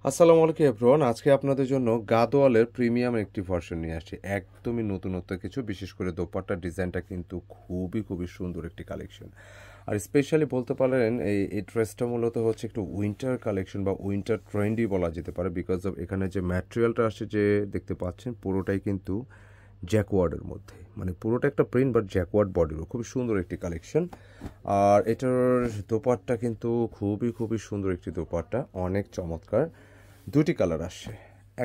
আসসালামু আলাইকুম এভরিওয়ান। আজকে আপনাদের জন্য গাদোয়ালের প্রিমিয়াম একটি ভার্সন নিয়ে আসছি। একদমই নতুনত্ব কিছু, বিশেষ করে দোপাট্টার ডিজাইনটা কিন্তু খুবই সুন্দর একটি কালেকশন। আর স্পেশালি বলতে পারেন এই ড্রেসটা মূলত হচ্ছে একটু উইন্টার কালেকশন বা উইন্টার ট্রেন্ডই বলা যেতে পারে, বিকজ অফ এখানে যে ম্যাটেরিয়ালটা আসছে যে দেখতে পাচ্ছেন পুরোটাই কিন্তু জ্যাকওয়ার্ডের মধ্যে, মানে পুরোটা একটা প্রিন্ট বাট জ্যাকওয়ার্ড বডিরও খুবই সুন্দর একটি কালেকশন। আর এটার দোপাট্টা কিন্তু খুবই সুন্দর একটি দোপাট্টা, অনেক চমৎকার। দুটি কালার আসছে,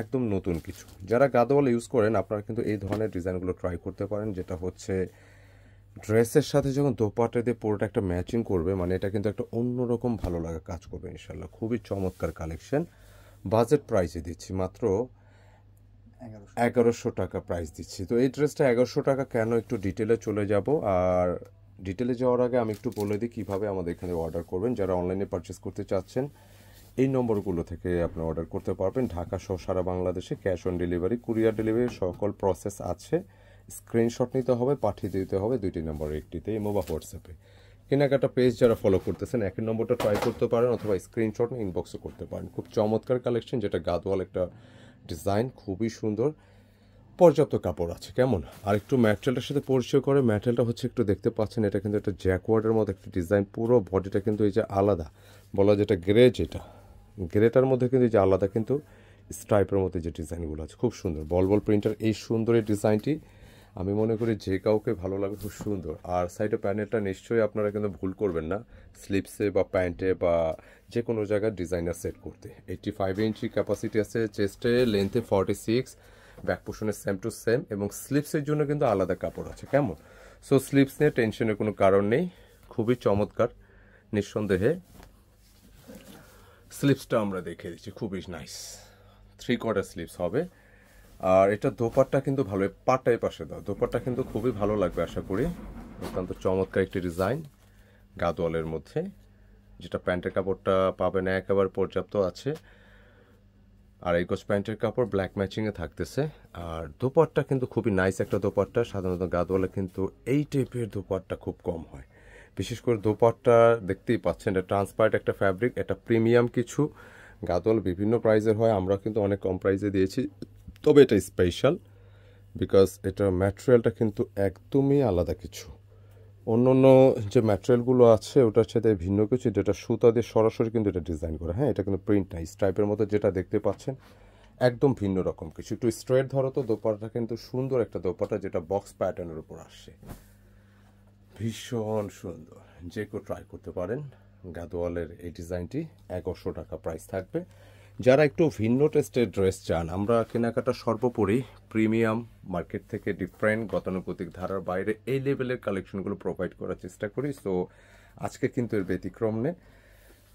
একদম নতুন কিছু। যারা গাদোয়াল ইউজ করেন আপনারা কিন্তু এই ধরনের ডিজাইনগুলো ট্রাই করতে পারেন, যেটা হচ্ছে ড্রেসের সাথে যখন দোপাট্টা দিয়ে পুরোটা একটা ম্যাচিং করবে, মানে এটা কিন্তু একটা অন্যরকম ভালো লাগা কাজ করবে ইনশাল্লাহ। খুবই চমৎকার কালেকশন। বাজেট প্রাইসে দিচ্ছি মাত্র 1100 টাকা প্রাইস দিচ্ছি। তো এই ড্রেসটা 1100 টাকা কেন, একটু ডিটেলে চলে যাব। আর ডিটেলে যাওয়ার আগে আমি একটু বলে দিই কীভাবে আমাদের এখানে অর্ডার করবেন। যারা অনলাইনে পারচেস করতে চাচ্ছেন এই নম্বরগুলো থেকে আপনি অর্ডার করতে পারবেন। ঢাকা সহ সারা বাংলাদেশে cash on delivery, courier delivery সকল প্রসেস আছে। স্ক্রিনশট নিতে হবে, পাঠিয়ে দিতে হবে দুইটি নম্বর, একটিতে ইমো বা হোয়াটসঅ্যাপে। কেনাকাটা পেজ যারা ফলো করতেছেন একই নম্বরটা ট্রাই করতে পারেন, অথবা স্ক্রিনশট ইনবক্সও করতে পারেন। খুব চমৎকার কালেকশন, যেটা গাদওয়াল একটা ডিজাইন, খুবই সুন্দর। পর্যাপ্ত কাপড় আছে কেমন। আর একটু ম্যাটেরিয়ালটার সাথে পরিচয় করে, ম্যাটেরিয়ালটা হচ্ছে একটু দেখতে পাচ্ছেন, এটা কিন্তু একটা জ্যাকওয়ার্ডের মতো একটা ডিজাইন। পুরো বডিটা কিন্তু এই যে আলাদা বলা, যেটা গ্রে, যেটা গ্রেটার মধ্যে কিন্তু এই যে আলাদা কিন্তু স্ট্রাইপের মধ্যে যে ডিজাইনগুলো আছে খুব সুন্দর। বল বল প্রিন্টার এই সুন্দর এই ডিজাইনটি আমি মনে করি যে কাউকে ভালো লাগে, খুব সুন্দর। আর সাইডে প্যানেলটা নিশ্চয়ই আপনারা কিন্তু ভুল করবেন না স্লিপসে বা প্যান্টে বা যে কোনো জায়গায় ডিজাইনার সেট করতে। 85 ইঞ্চি ক্যাপাসিটি আছে চেস্টে, লেন্থে 46, ব্যাক পোর্শনে সেম টু সেম, এবং স্লিপসের জন্য কিন্তু আলাদা কাপড় আছে কেমন। সো স্লিপস নিয়ে টেনশনের কোনো কারণ নেই, খুবই চমৎকার নিঃসন্দেহে। স্লিপসটা আমরা দেখে দিচ্ছি, খুবই নাইস 3/4 স্লিপস হবে। আর এটা দোপাট্টা কিন্তু ভালো, পাটায় পাশে দাও, দোপাট্টা কিন্তু খুবই ভালো লাগবে আশা করি। অত্যন্ত চমৎকার একটি ডিজাইন গাদোয়ালের মধ্যে, যেটা প্যান্টের কাপড়টা পাবেন একেবারে পর্যাপ্ত আছে। আর এই গোছ প্যান্টের কাপড় ব্ল্যাক ম্যাচিংয়ে থাকতেছে। আর দোপাট্টা কিন্তু খুবই নাইস একটা দোপাট্টা। সাধারণত গাদোয়ালে কিন্তু এই টাইপের দোপাট্টা খুব কম হয়। বিশেষ করে দোপাট্টা দেখতেই পাচ্ছেন, এটা ট্রান্সপারেন্ট একটা ফ্যাব্রিক, এটা প্রিমিয়াম কিছু। গাদোয়াল বিভিন্ন প্রাইজের হয়, আমরা কিন্তু অনেক কম প্রাইসে দিয়েছি, তবে এটা স্পেশাল বিকজ এটার ম্যাটেরিয়ালটা কিন্তু একদমই আলাদা কিছু। অন্য অন্য যে ম্যাটেরিয়ালগুলো আছে ওটার সাথে ভিন্ন কিছু, যেটা সুতা দিয়ে সরাসরি কিন্তু এটা ডিজাইন করা। হ্যাঁ, এটা কিন্তু প্রিন্ট নাই, স্ট্রাইপের মতো যেটা দেখতে পাচ্ছেন একদম ভিন্ন রকম কিছু। একটু স্ট্রেট ধরো তো, দোপাট্টা কিন্তু সুন্দর একটা দোপাট্টা, যেটা বক্স প্যাটার্নের উপর আসছে, ভীষণ সুন্দর। যে কেউ ট্রাই করতে পারেন গাদোয়ালের এই ডিজাইনটি। 1100 টাকা প্রাইস থাকবে। যারা একটু ভিন্ন টেস্টের ড্রেস চান, আমরা কেনাকাটা সর্বোপরি প্রিমিয়াম, মার্কেট থেকে ডিফারেন্ট, গতানুগতিক ধারার বাইরে এই লেভেলের কালেকশনগুলো প্রোভাইড করার চেষ্টা করি। সো আজকে কিন্তু এর ব্যতিক্রম নেই।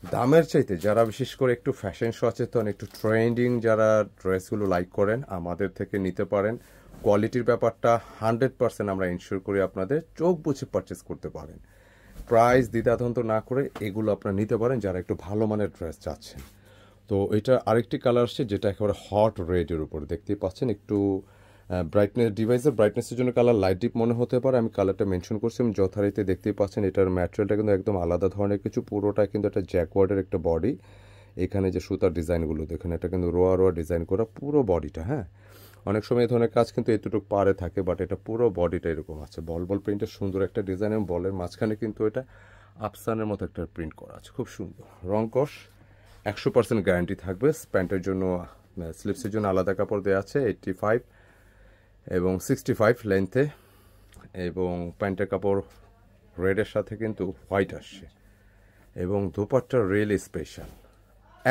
দামের চাইতে যারা বিশেষ করে একটু ফ্যাশন সচেতন, একটু ট্রেন্ডিং যারা ড্রেসগুলো লাইক করেন, আমাদের থেকে নিতে পারেন। কোয়ালিটির ব্যাপারটা 100% আমরা ইনশিওর করি, আপনাদের চোখ বুঝে পারচেস করতে পারেন। প্রাইস দ্বিধাদ্বন্দ্ব না করে এগুলো আপনারা নিতে পারেন যারা একটু ভালো মানের ড্রেস চাচ্ছেন। তো এটা আরেকটি কালার আসছে, যেটা একেবারে হট রেডের উপর দেখতেই পাচ্ছেন। একটু ব্রাইটনেস, ডিভাইসের ব্রাইটনেসের জন্য কালার লাইট ডিপ মনে হতে পারে, আমি কালারটা মেনশন করছি। এবং যথারীতি দেখতেই পাচ্ছেন এটার ম্যাটেরিয়ালটা কিন্তু একদম আলাদা ধরনের কিছু, পুরোটা কিন্তু একটা জ্যাকওয়ার্ডের একটা বডি। এখানে যে সুতার ডিজাইনগুলো দেখেন, এটা কিন্তু রোয়া ডিজাইন করা পুরো বডিটা। হ্যাঁ, অনেক সময় এই ধরনের কাজ কিন্তু এতটুকু পারে থাকে, বাট এটা পুরো বডিটা এরকম আছে। বল বল প্রিন্টের সুন্দর একটা ডিজাইন, এবং বলের মাঝখানে কিন্তু এটা আফসানের মতো একটা প্রিন্ট করা আছে, খুব সুন্দর। রং কষ 100% গ্যারান্টি থাকবে। প্যান্টের জন্য, স্লিপসের জন্য আলাদা কাপড় দেওয়া আছে 85 এবং 65 লেন্থে, এবং প্যান্টের কাপড় রেডের সাথে কিন্তু হোয়াইট আসছে। এবং দোপাট্টা রিয়েলি স্পেশাল,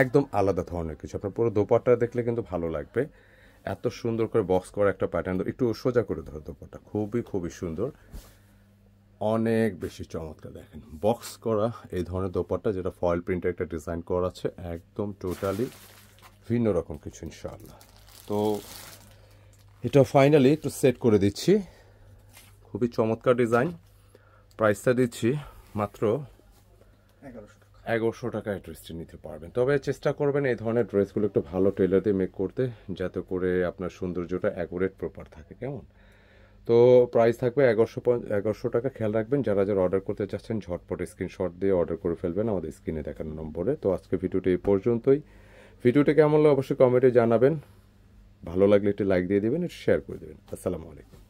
একদম আলাদা ধরনের কিছু। আপনার পুরো দোপাট্টা দেখলে কিন্তু ভালো লাগবে, এত সুন্দর করে বক্স করা একটা প্যাটার্ন। একটু সোজা করে ধরো দোপাট্টা, খুবই সুন্দর, অনেক বেশি চমৎকার। দেখেন বক্স করা এই ধরনের দোপাট্টা, যেটা ফয়েল প্রিন্টের একটা ডিজাইন করা আছে, একদম টোটালি ভিন্ন রকম কিছু ইনশাআল্লাহ। তো এটা ফাইনালি একটু সেট করে দিচ্ছি, খুবই চমৎকার ডিজাইন। প্রাইসটা দিচ্ছি মাত্র 1100 টাকা। ড্রেসটি নিতে পারবেন, তবে চেষ্টা করবেন এই ধরনের ড্রেসগুলো একটু ভালো টেলার দিয়ে মেক করতে, যাতে করে আপনার সৌন্দর্যটা অ্যাকুরেট প্রপার থাকে কেমন। তো প্রাইস থাকবে 1100 টাকা। খেয়াল রাখবেন যারা যারা অর্ডার করতে চাচ্ছেন ঝটপট স্ক্রিনশট দিয়ে অর্ডার করে ফেলবেন আমাদের স্ক্রিনে দেখানো নম্বরে। তো আজকে ভিডিওটি এই পর্যন্তই। ভিডিওটা কেমন লাগলো অবশ্যই কমেন্টে জানাবেন। ভালো লাগলে একটি লাইক দিয়ে দেবেন, একটু শেয়ার করে দেবেন। আসসালামু আলাইকুম।